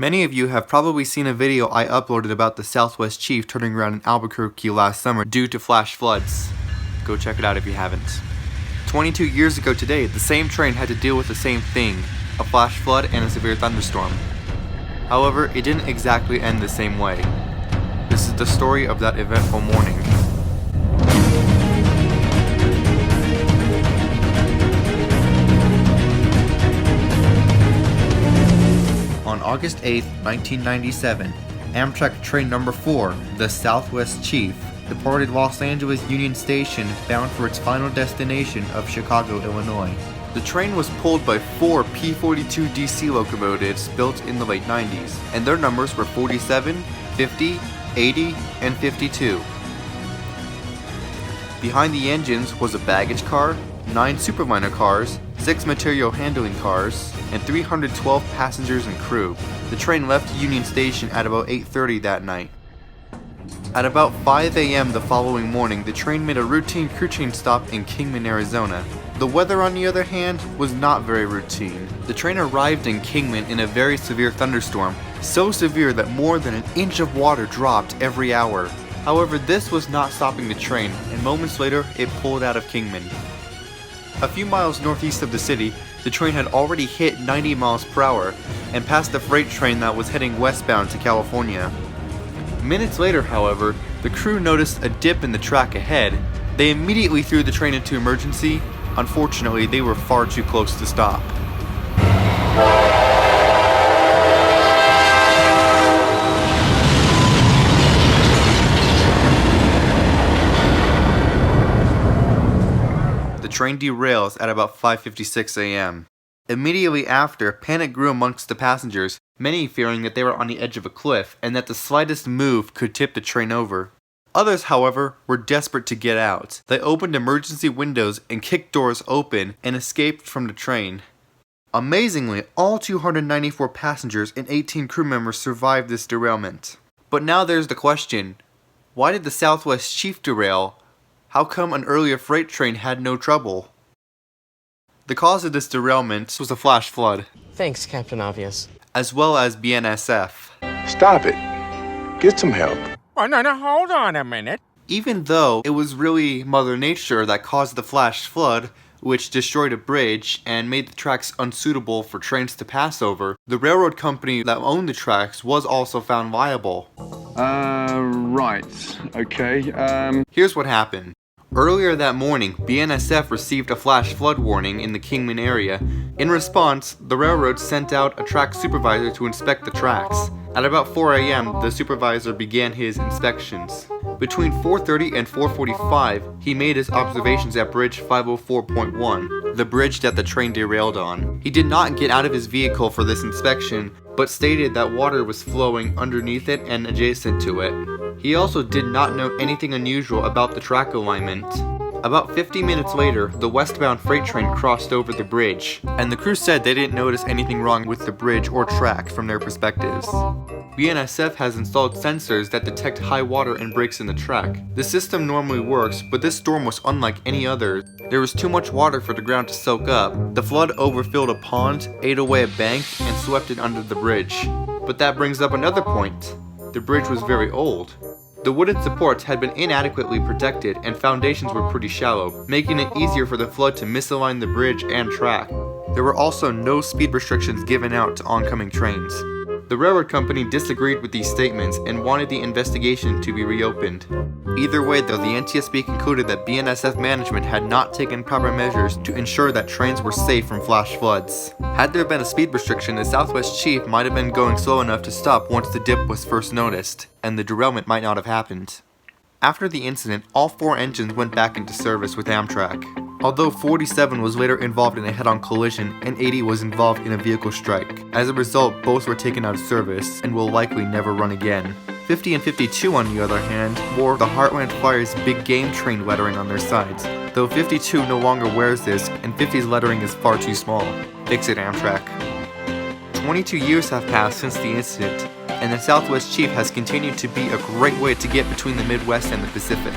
Many of you have probably seen a video I uploaded about the Southwest Chief turning around in Albuquerque last summer due to flash floods. Go check it out if you haven't. 22 years ago today, the same train had to deal with the same thing, a flash flood and a severe thunderstorm. However, it didn't exactly end the same way. This is the story of that eventful morning. On August 8, 1997, Amtrak train number 4, the Southwest Chief, departed Los Angeles Union Station bound for its final destination of Chicago, Illinois. The train was pulled by 4 P-42 DC locomotives built in the late 90s, and their numbers were 47, 50, 80, and 52. Behind the engines was a baggage car, 9 Superliner cars, 6 material handling cars, and 312 passengers and crew. The train left Union Station at about 8:30 that night. At about 5 a.m. the following morning, the train made a routine crew change stop in Kingman, Arizona. The weather, on the other hand, was not very routine. The train arrived in Kingman in a very severe thunderstorm, so severe that more than an inch of water dropped every hour. However, this was not stopping the train, and moments later, it pulled out of Kingman. A few miles northeast of the city, the train had already hit 90 miles per hour and passed the freight train that was heading westbound to California. Minutes later, however, the crew noticed a dip in the track ahead. They immediately threw the train into emergency. Unfortunately, they were far too close to stop. The train derails at about 5:56 a.m. Immediately after, panic grew amongst the passengers, many fearing that they were on the edge of a cliff and that the slightest move could tip the train over. Others, however, were desperate to get out. They opened emergency windows and kicked doors open and escaped from the train. Amazingly, all 294 passengers and 18 crew members survived this derailment. But now there's the question, why did the Southwest Chief derail? How come an earlier freight train had no trouble? The cause of this derailment was a flash flood. Thanks, Captain Obvious. As well as BNSF. Stop it. Get some help. Oh, no, hold on a minute. Even though it was really Mother Nature that caused the flash flood, which destroyed a bridge and made the tracks unsuitable for trains to pass over, the railroad company that owned the tracks was also found liable. Right. Okay, Here's what happened. Earlier that morning, BNSF received a flash flood warning in the Kingman area. In response, the railroad sent out a track supervisor to inspect the tracks. At about 4 a.m., the supervisor began his inspections. Between 4:30 and 4:45, he made his observations at bridge 504.1, the bridge that the train derailed on. He did not get out of his vehicle for this inspection, but stated that water was flowing underneath it and adjacent to it. He also did not note anything unusual about the track alignment. About 50 minutes later, the westbound freight train crossed over the bridge, and the crew said they didn't notice anything wrong with the bridge or track from their perspectives. BNSF has installed sensors that detect high water and breaks in the track. The system normally works, but this storm was unlike any other. There was too much water for the ground to soak up. The flood overfilled a pond, ate away a bank, and swept it under the bridge. But that brings up another point. The bridge was very old. The wooden supports had been inadequately protected and foundations were pretty shallow, making it easier for the flood to misalign the bridge and track. There were also no speed restrictions given out to oncoming trains. The railroad company disagreed with these statements and wanted the investigation to be reopened. Either way though, the NTSB concluded that BNSF management had not taken proper measures to ensure that trains were safe from flash floods. Had there been a speed restriction, the Southwest Chief might have been going slow enough to stop once the dip was first noticed, and the derailment might not have happened. After the incident, all 4 engines went back into service with Amtrak. Although 47 was later involved in a head-on collision and 80 was involved in a vehicle strike. As a result, both were taken out of service and will likely never run again. 50 and 52, on the other hand, wore the Heartland Flyers Big Game Train lettering on their sides, though 52 no longer wears this and 50's lettering is far too small. Fix it, Amtrak. 22 years have passed since the incident, and the Southwest Chief has continued to be a great way to get between the Midwest and the Pacific.